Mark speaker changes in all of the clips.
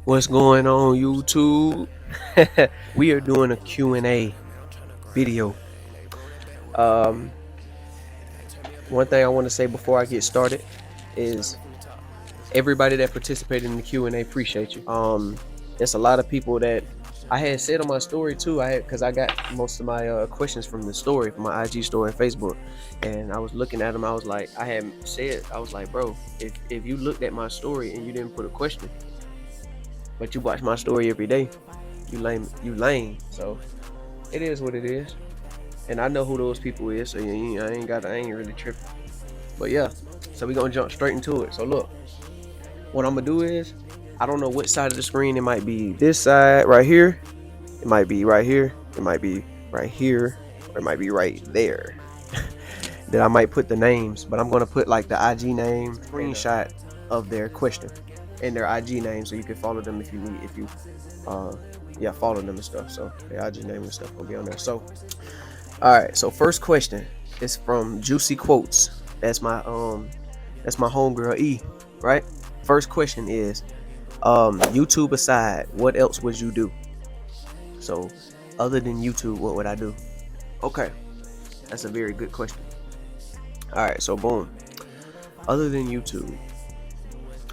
Speaker 1: What's going on, YouTube? We are doing a Q&A video. Um, One thing I want to say before I get started is everybody that participated in the Q&A, appreciate you. It's a lot of people that I had said on my story too. Because I got most of my questions from the story, from my IG story and Facebook, and I was looking at them. I was like, I was like, bro, if you looked at my story and you didn't put a question, but you watch my story every day, you lame, you lame. So it is what it is, and I know who those people is. So I ain't really tripping. But yeah, so we gonna jump straight into it. So look, what I'm gonna do is, I don't know which side of the screen. It might be this side right here. It might be right here. It might be right here, or it might be right there. That I might put the names, but I'm gonna put like the IG name, screenshot of their question, and their IG name, so you can follow them if you need, if you follow them and stuff. So their IG name and stuff will be on there. So all right, so first question is from Juicy Quotes. That's my homegirl E, right? First question is, YouTube aside, what else would you do? So other than YouTube, what would I do? Okay, that's a very good question. All right, so boom. Other than YouTube,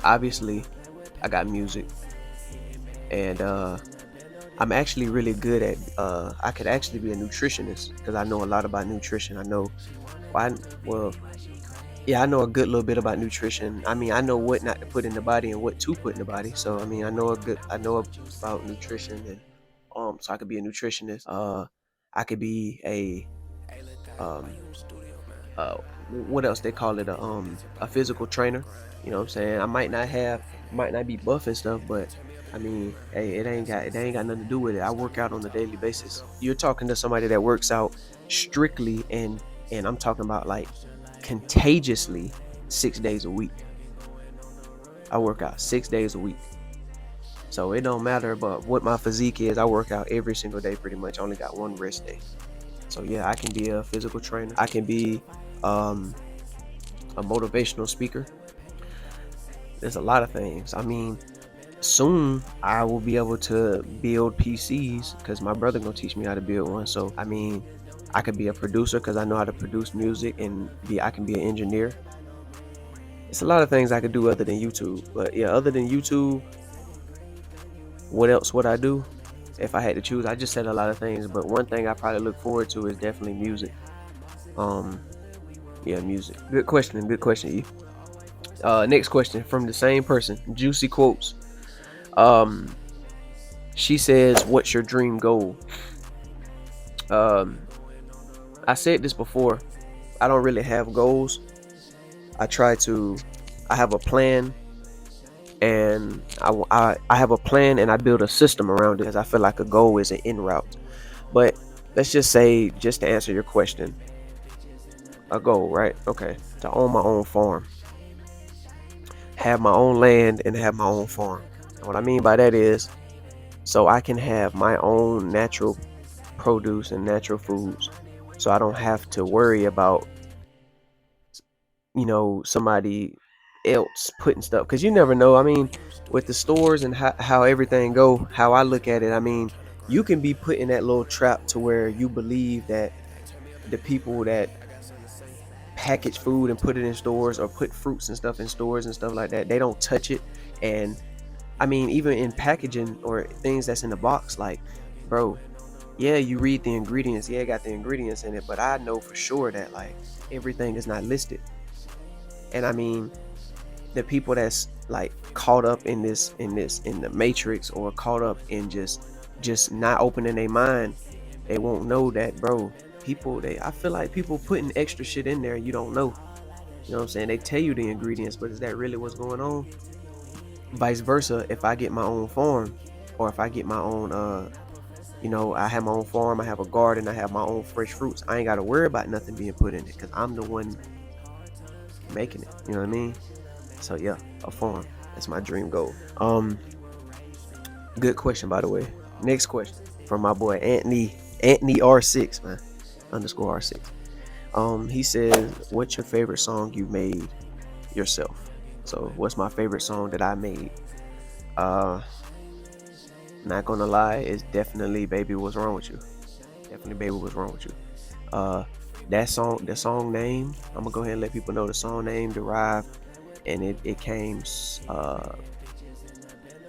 Speaker 1: obviously I got music, and I'm actually really good at I could actually be a nutritionist because I know a lot about nutrition. I know well, well, yeah, I know a good little bit about nutrition. I mean, I know what not to put in the body and what to put in the body. So I mean, I know about nutrition, and so I could be a nutritionist. I could be um uh what else they call it, a physical trainer. You know what I'm saying? Might not be buff and stuff, but I mean, hey, it ain't got nothing to do with it. I work out on a daily basis. You're talking to somebody that works out strictly, and I'm talking about like contagiously 6 days a week. I work out 6 days a week. So it don't matter about what my physique is. I work out every single day pretty much. I only got one rest day. So yeah, I can be a physical trainer. I can be um, a motivational speaker. There's a lot of things. I mean, soon I will be able to build PCs because my brother gonna teach me how to build one. So I mean, I could be a producer because I know how to produce music, and I can be an engineer. It's a lot of things I could do other than YouTube. But yeah, other than YouTube, what else would I do if I had to choose? I just said a lot of things, but one thing I probably look forward to is definitely music. Um, yeah, music. Good question. Good question, E. Next question from the same person, Juicy Quotes. Um, she says, "What's your dream goal?" Um, I said this before. I don't really have goals. I try to. I have a plan, and I have a plan, and I build a system around it because I feel like a goal is an en route. But let's just say, just to answer your question, a goal, right? Okay, to own my own farm, have my own land, and have my own farm. And what I mean by that is, so I can have my own natural produce and natural foods, so I don't have to worry about somebody else putting stuff, because you never know. I mean, with the stores and how everything go, how I look at it, I mean, you can be put in that little trap to where you believe that the people that package food and put it in stores, or put fruits and stuff in stores and stuff like that, they don't touch it. And I mean, even in packaging or things that's in the box, like, bro, yeah, you read the ingredients, yeah, it got the ingredients in it, but I know for sure that like everything is not listed. And I mean, the people that's like caught up in the matrix, or caught up in just not opening their mind, they won't know that, bro. I feel like people putting extra shit in there, you don't know. You know what I'm saying? They tell you the ingredients, but is that really what's going on? Vice versa, if I get my own farm, or if I get my own I have my own farm, I have a garden, I have my own fresh fruits, I ain't gotta worry about nothing being put in it because I'm the one making it. You know what I mean? So yeah, a farm. That's my dream goal. Good question, by the way. Next question from my boy Anthony R6, man, underscore R6. He says, "What's your favorite song you made yourself?" So, what's my favorite song that I made? Uh, Not gonna lie, it's definitely Baby What's Wrong With You. Definitely Baby What's Wrong With You. Uh that song, the song name, I'm gonna go ahead and let people know the song name derived, and it came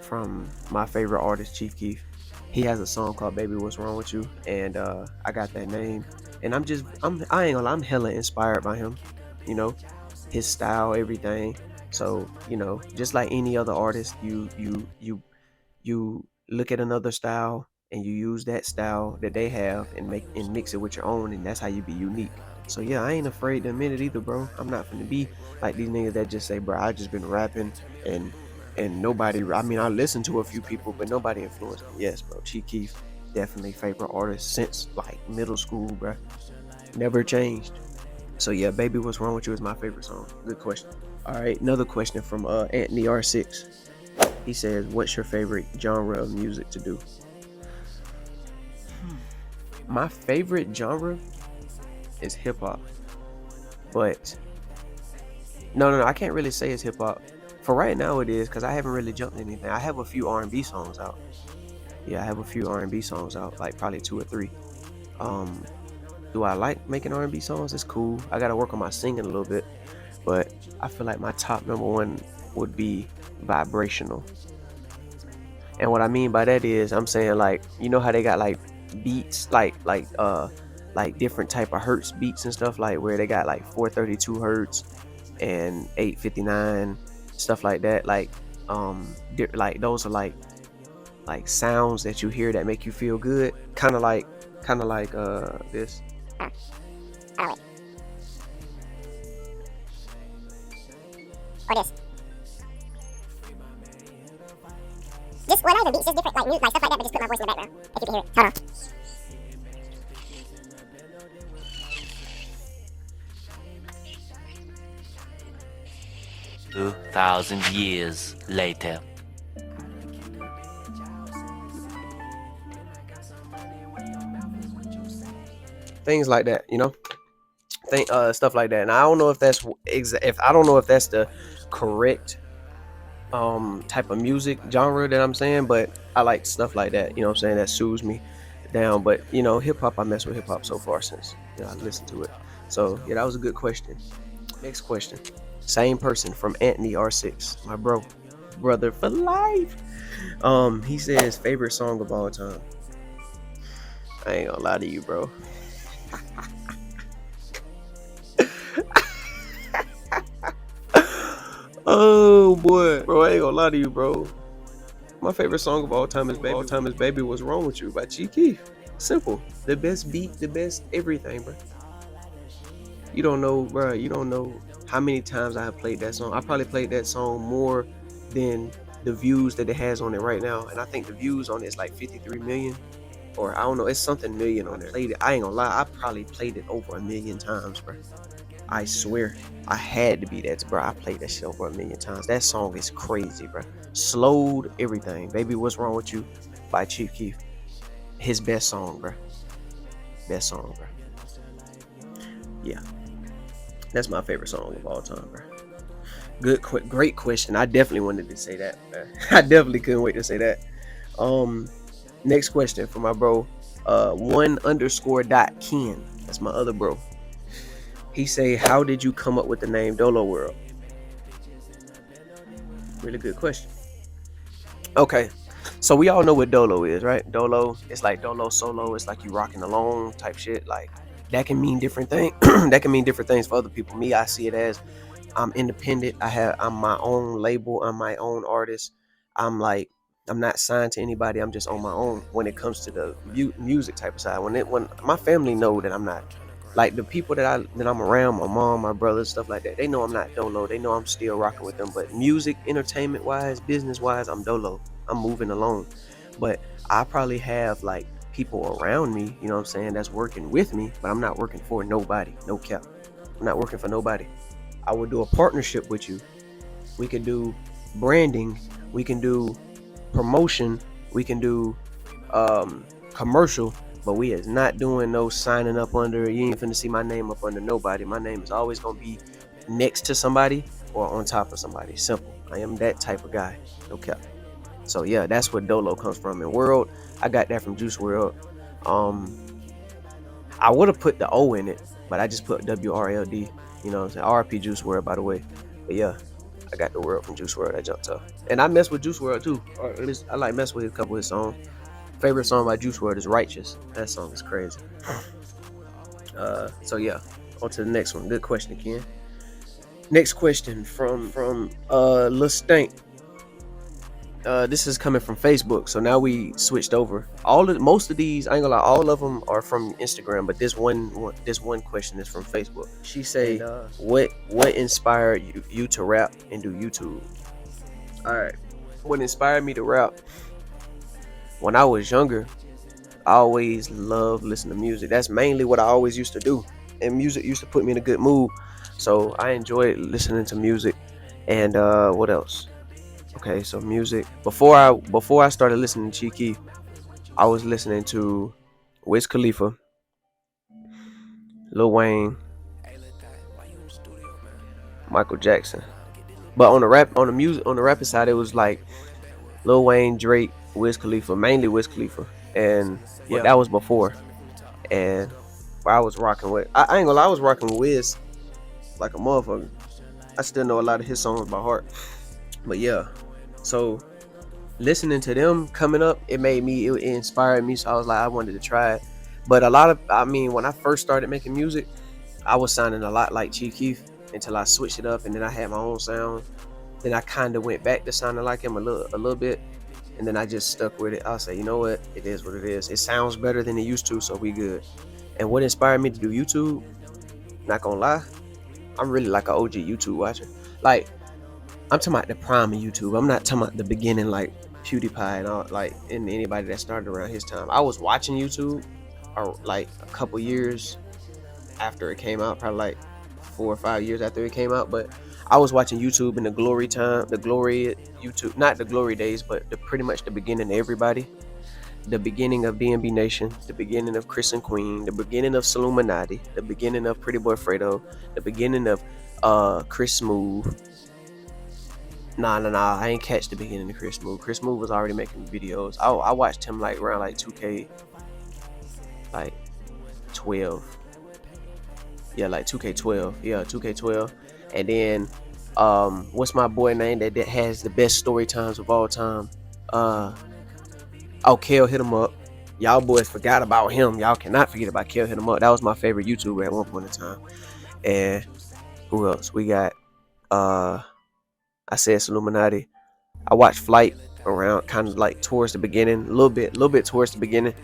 Speaker 1: from my favorite artist, Chief Keef. He has a song called Baby What's Wrong With You, and I got that name. And I ain't gonna lie, I'm hella inspired by him, you know, his style, everything. So, just like any other artist, you look at another style and you use that style that they have and mix it with your own, and that's how you be unique. So yeah, I ain't afraid to admit it either, bro. I'm not finna be like these niggas that just say, bro, I just been rapping and nobody. I mean, I listened to a few people, but nobody influenced me. Yes, bro. Chief Keef, definitely favorite artist since like middle school, bro. Never changed. So yeah, Baby What's Wrong With You is my favorite song. Good question. All right, another question from Anthony R6. He says, what's your favorite genre of music to do? My favorite genre is hip hop. But no, I can't really say it's hip hop. For right now it is, because I haven't really jumped anything. I have a few R&B songs out. Yeah, I have a few R&B songs out, like probably 2 or 3. Um, do I like making R&B songs? It's cool. I gotta work on my singing a little bit, but I feel like my top number one would be vibrational. And what I mean by that is, I'm saying, like, you know how they got like beats, like different type of hertz beats and stuff, like where they got like 432 hertz and 859, stuff like that. Like those are like sounds that you hear that make you feel good, kind of like this.
Speaker 2: Oh, wait. Or this. Just, well, not even beats, just different, like, music, like, stuff like that, but just put my voice in the background, if you can hear it. Hold on.
Speaker 3: 2,000 years later.
Speaker 1: Things like that, stuff like that. And I don't know if that's if I don't know if that's the correct type of music genre that I'm saying, but I like stuff like that, you know what I'm saying, that soothes me down. But hip hop, I mess with hip hop so far since I listened to it. So yeah, that was a good question. Next question. Same person from Anthony R6, my brother for life. He says favorite song of all time. I ain't gonna lie to you, bro. Oh boy, bro, I ain't gonna lie to you, bro. My favorite song of all time is Baby What's Wrong With You by Chief Keef. Simple. The best beat, the best everything, bro. You don't know, bro. You don't know how many times I have played that song. I probably played that song more than the views that it has on it right now. And I think the views on it is like 53 million. Or I don't know, it's something million on there. Played it. I ain't gonna lie, I probably played it over 1,000,000 times, bro. I swear, I had to be that, bro. I played that shit over 1,000,000 times. That song is crazy, bro. Slowed everything. Baby What's Wrong With You by Chief Keef. His best song, bro. Best song, bro. Yeah, that's my favorite song of all time, bro. Great question. I definitely wanted to say that, bro. I definitely couldn't wait to say that. Next question for my bro, one_Ken. That's my other bro. He say, how did you come up with the name Dolo World? Really good question. Okay, so we all know what Dolo is, right? Dolo, it's like Dolo solo. It's like you rocking alone type shit. Like that can mean different things. That can mean different things for other people. Me, I see it as I'm independent. I'm my own label. I'm my own artist. I'm not signed to anybody. I'm just on my own when it comes to the music type of side. When my family know that I'm not, like the people that I'm around, my mom, my brothers, stuff like that, they know I'm not Dolo. They know I'm still rocking with them. But music, entertainment wise, business wise, I'm Dolo. I'm moving along. But I probably have like people around me, you know what I'm saying, that's working with me, but I'm not working for nobody. No cap. I'm not working for nobody. I would do a partnership with you. We can do branding. We can do promotion. We can do commercial. But we is not doing no signing up under. You ain't finna see my name up under nobody. My name is always gonna be next to somebody or on top of somebody. Simple. I am that type of guy. No cap. So yeah, that's where dolo comes from. And world, I got that from Juice World. Um, I would have put the O in it, but I just put WRLD. You know what I'm saying? RP Juice World, by the way. But yeah, I got the world from Juice World. I jumped up. And I mess with Juice World too. Or at least I like mess with a couple of his songs. Favorite song by Juice World is Righteous. That song is crazy. So yeah, on to the next one. Good question, Ken. Next question from Lil Stank. This is coming from Facebook, so now we switched over. Most of these, I ain't gonna lie, all of them are from Instagram, but this one question is from Facebook. She say, what inspired you to rap and do YouTube? All right, what inspired me to rap? When I was younger, I always loved listening to music. That's mainly what I always used to do, and music used to put me in a good mood. So I enjoyed listening to music. And what else? Okay, so music. Before I started listening to Cheeky, I was listening to Wiz Khalifa, Lil Wayne, Michael Jackson. But on the rapping side, it was like Lil Wayne, Drake, Wiz Khalifa, mainly Wiz Khalifa, and yeah, that was before. And I was rocking with, I ain't gonna lie, I was rocking with Wiz like a motherfucker. I still know a lot of his songs by heart. But yeah, so listening to them coming up, it inspired me. So I was like, I wanted to try it. But when I first started making music, I was sounding a lot like Chief Keef until I switched it up, and then I had my own sound. Then I kind of went back to sounding like him a little bit, and then I just stuck with it. I'll say, you know what, it is what it is. It sounds better than it used to, so we good. And what inspired me to do YouTube? Not gonna lie, I'm really like an OG YouTube watcher. Like, I'm talking about the prime of YouTube. I'm not talking about the beginning, like PewDiePie and all, like, and anybody that started around his time. I was watching YouTube, or like a couple years after it came out, probably like 4 or 5 years after it came out. But I was watching YouTube in the glory YouTube, not the glory days, but pretty much the beginning of everybody. The beginning of DMB Nation, the beginning of Chris and Queen, the beginning of Illuminati, the beginning of Pretty Boy Fredo, the beginning of Chris Smooth. Nah, I ain't catch the beginning of Chris Smooth. Chris Smooth was already making videos. I watched him like around like 2K, like 12. Yeah, like 2K12. Yeah, 2K12. And then, what's my boy name that has the best story times of all time? Kel Hit 'Em Up. Y'all boys forgot about him. Y'all cannot forget about Kel Hit 'Em Up. That was my favorite YouTuber at one point in time. And who else? We got, I said Illuminati. I watched Flight around kind of like towards the beginning, a little bit towards the beginning.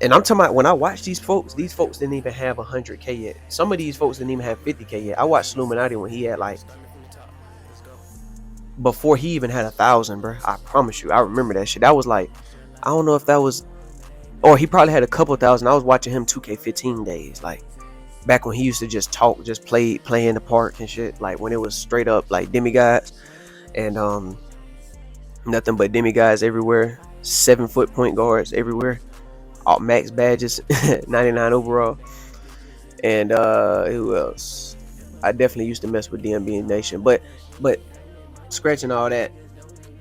Speaker 1: And I'm talking about, when I watched these folks didn't even have 100K yet. Some of these folks didn't even have 50K yet. I watched Illuminati when he had like, before he even had 1,000, bro. I promise you, I remember that shit. That was like, I don't know if that was, or he probably had a couple thousand. I was watching him 2K15 days, like back when he used to just talk, just play in the park and shit. Like when it was straight up like demigods and nothing but demigods everywhere. 7-foot point guards everywhere. All max badges, 99 overall. And who else? I definitely used to mess with DMB Nation, but scratching all that,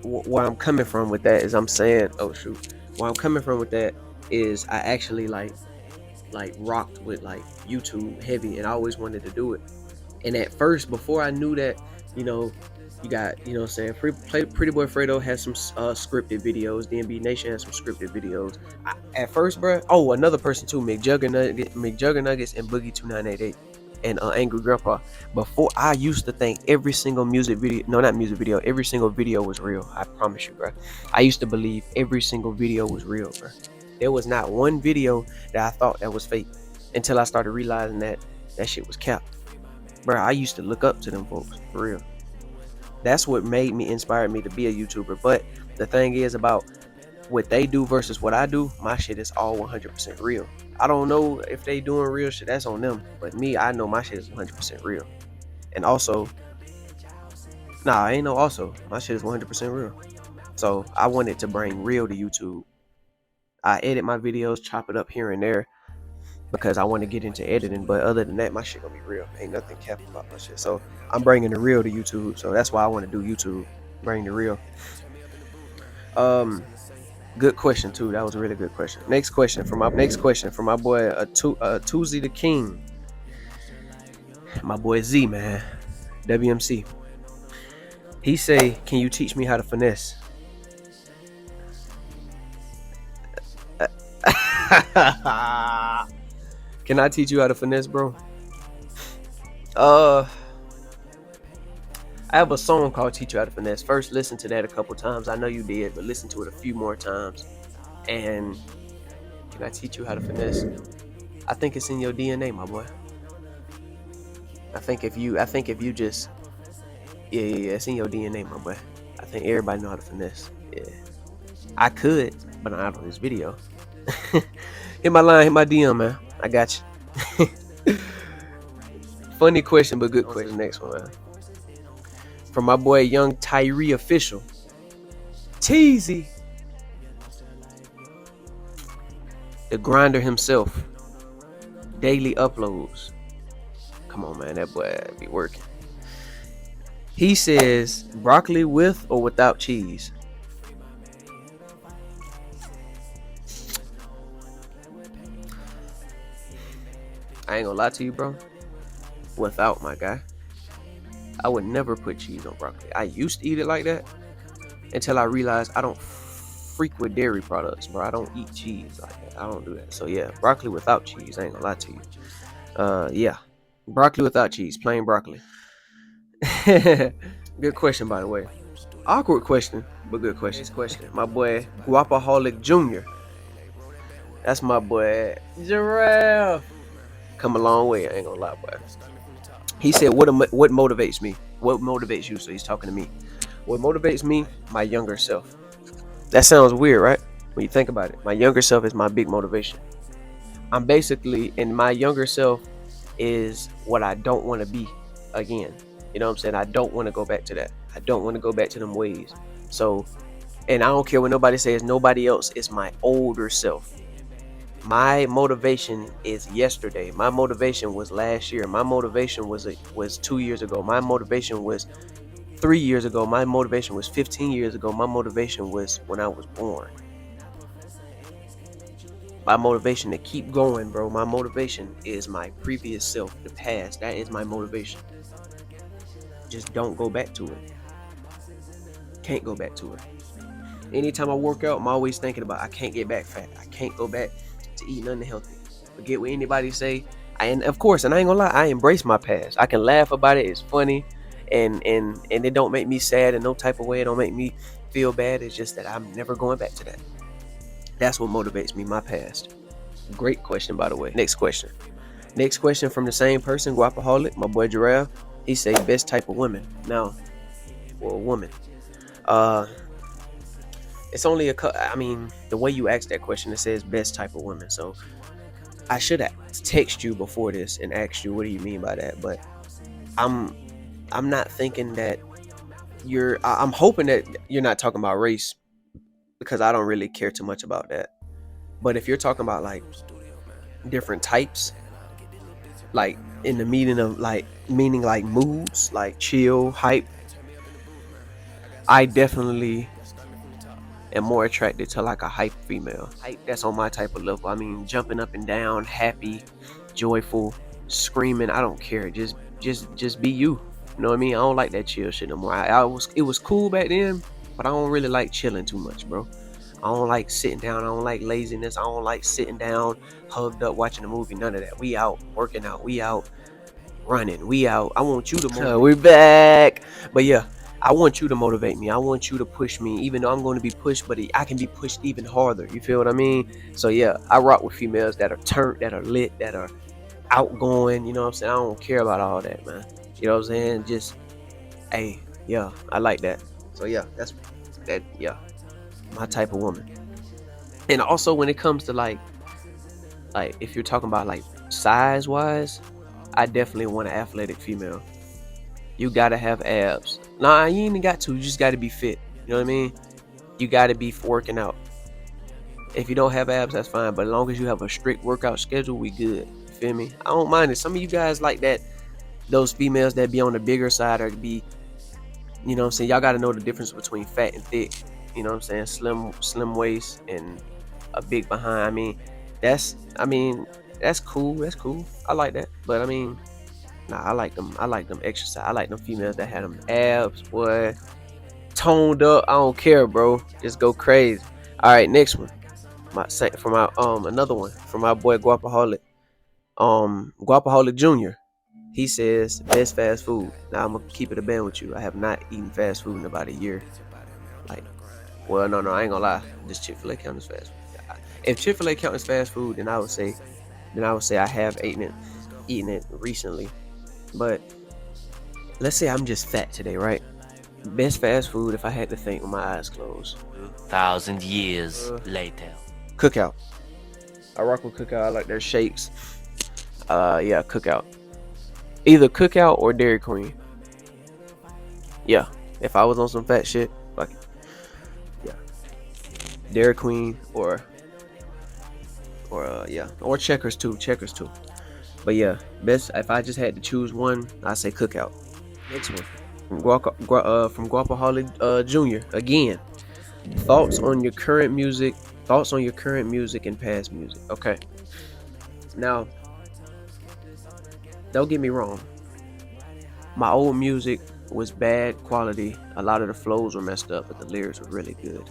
Speaker 1: where I'm coming from with that is, I'm saying, oh shoot, where I'm coming from with that is, I actually like rocked with like YouTube heavy, and I always wanted to do it. And at first, before I knew that, you know, you got, you know what I'm saying, Pretty Boy Fredo has some scripted videos. DMB Nation has some scripted videos. At first, bro. Oh, another person too, McJuggernuggets and Boogie 2988 and Angry Grandpa. Before, I used to think every single every single video was real. I promise you, bro. I used to believe every single video was real, bro. There was not one video that I thought that was fake until I started realizing that shit was capped. Bro, I used to look up to them folks, for real. That's what inspired me to be a YouTuber. But the thing is, about what they do versus what I do, my shit is all 100% real. I don't know if they doing real shit, that's on them. But me, I know my shit is 100% real. And also, I ain't no also. My shit is 100% real. So I wanted to bring real to YouTube. I edit my videos, chop it up here and there, because I want to get into editing. But other than that, my shit gonna be real. Ain't nothing capped about my shit. So I'm bringing the real to YouTube. So that's why I want to do YouTube. Bring the real. Good question too. That was a really good question. Next question from my boy Tuesday the King. My boy Z, man. WMC. He say, "Can you teach me how to finesse?" Can I teach you how to finesse, bro? I have a song called "Teach You How to Finesse." First, listen to that a couple times. I know you did, but listen to it a few more times. And can I teach you how to finesse? I think it's in your DNA, my boy. I think if you just, yeah, it's in your DNA, my boy. I think everybody know how to finesse. Yeah, I could, but not on this video. Hit my line, hit my DM, man. I got you. Funny question, but good question. Next one, man. From my boy Young Tyree Official. Teasy. The grinder himself. Daily uploads. Come on, man. That boy be working. He says, broccoli with or without cheese? I ain't gonna lie to you, bro. Without, my guy. I would never put cheese on broccoli. I used to eat it like that until I realized I don't freak with dairy products, bro. I don't eat cheese like that. I don't do that. So yeah, broccoli without cheese. I ain't gonna lie to you. Yeah, broccoli without cheese, plain broccoli. Good question, by the way. Awkward question, but good question. Next question. My boy Guapaholic Jr. That's my boy Giraffe. Come a long way. I ain't gonna lie, boy. He said, what motivates me? What motivates you? So he's talking to me. What motivates me? My younger self. That sounds weird, right? When you think about it. My younger self is my big motivation. I'm basically, and my younger self is what I don't want to be again. You know what I'm saying? I don't want to go back to that. I don't want to go back to them ways. So, and I don't care what nobody says. Nobody else is my older self. My motivation is yesterday. My motivation was last year. My motivation was 2 years ago. My motivation was 3 years ago. My motivation was 15 years ago. My motivation was when I was born. My motivation to keep going, bro. My motivation is my previous self, the past. That is my motivation. Just don't go back to it. Can't go back to it. Anytime I work out, I'm always thinking about I can't get back fat. I can't go back to eat nothing healthy. Forget what anybody say. And of course, and I ain't gonna lie, I embrace my past. I can laugh about it. It's funny, and it don't make me sad in no type of way. It don't make me feel bad. It's just that I'm never going back to that. That's what motivates me. My past. Great question, by the way. Next question from the same person, Guapaholic, my boy Giraffe. He say best type of women. Now, or woman. It's only the way you asked that question, it says best type of woman. So I should have texted you before this and asked you, what do you mean by that? But I'm not thinking that I'm hoping that you're not talking about race, because I don't really care too much about that. But if you're talking about like different types, like in the meaning like moods, like chill, hype, I definitely am more attracted to like a hype female. Hype that's on my type of level. I mean, jumping up and down, happy, joyful, screaming. I don't care. Just be you. You know what I mean? I don't like that chill shit no more. It was cool back then, but I don't really like chilling too much, bro. I don't like sitting down. I don't like laziness. I don't like sitting down, hugged up, watching a movie. None of that. We out working out. We out running. We out. I want you to motivate. We're back. But yeah, I want you to motivate me. I want you to push me, even though I'm going to be pushed, but I can be pushed even harder. You feel what I mean? So yeah, I rock with females that are turned, that are lit, that are outgoing. You know what I'm saying? I don't care about all that, man. You know what I'm saying? Just, hey, yeah, I like that. So yeah, that's that. Yeah, my type of woman. And also when it comes to like if you're talking about like size wise, I definitely want an athletic female. You gotta have abs. Nah, you ain't even got to. You just gotta be fit. You know what I mean? You gotta be working out. If you don't have abs, that's fine. But as long as you have a strict workout schedule, we good. You feel me? I don't mind it. Some of you guys like that. Those females that be on the bigger side or be, you know what I'm saying? Y'all gotta know the difference between fat and thick. You You know what I'm saying? Slim waist and a big behind. That's cool. That's cool. I like that. But I mean, nah, I like them. I like them exercise. I like them females that had them abs, boy, toned up. I don't care, bro. Just go crazy. All right, next one. For my another one from my boy Guapaholic. Guapaholic Jr. He says best fast food. Now I'm gonna keep it a band with you. I have not eaten fast food in about a year. Like, well, no, I ain't gonna lie. This Chick-fil-A count as fast food. If Chick-fil-A count as fast food, then I would say I have eaten it recently. But let's say I'm just fat today, right? Best fast food if I had to think with my eyes closed.
Speaker 3: 2,000 years later.
Speaker 1: Cookout. I rock with Cookout. I like their shakes. Yeah, Cookout. Either Cookout or Dairy Queen. Yeah, if I was on some fat shit, fuck it. Yeah, Dairy Queen or Checkers too. But yeah, best if I just had to choose one, I say Cookout. Next one from Guapaholic Jr. Again, thoughts on your current music and past music. Okay, now don't get me wrong, my old music was bad quality. A lot of the flows were messed up, but the lyrics were really good.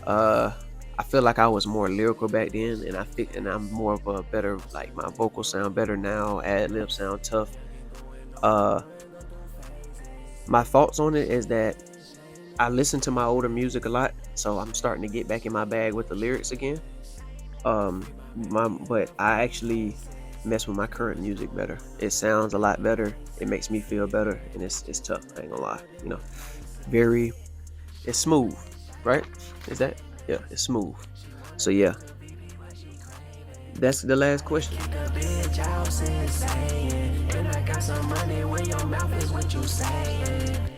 Speaker 1: I feel like I was more lyrical back then, and I'm more of a better, like, my vocals sound better now. Ad libs sound tough. My thoughts on it is that I listen to my older music a lot, so I'm starting to get back in my bag with the lyrics again. But I actually mess with my current music better. It sounds a lot better. It makes me feel better, and it's tough. I ain't gonna lie. You know, it's smooth, right? Is that? Yeah, it's smooth. So yeah, that's the last question.
Speaker 4: And I got some money when your mouth is what you saying.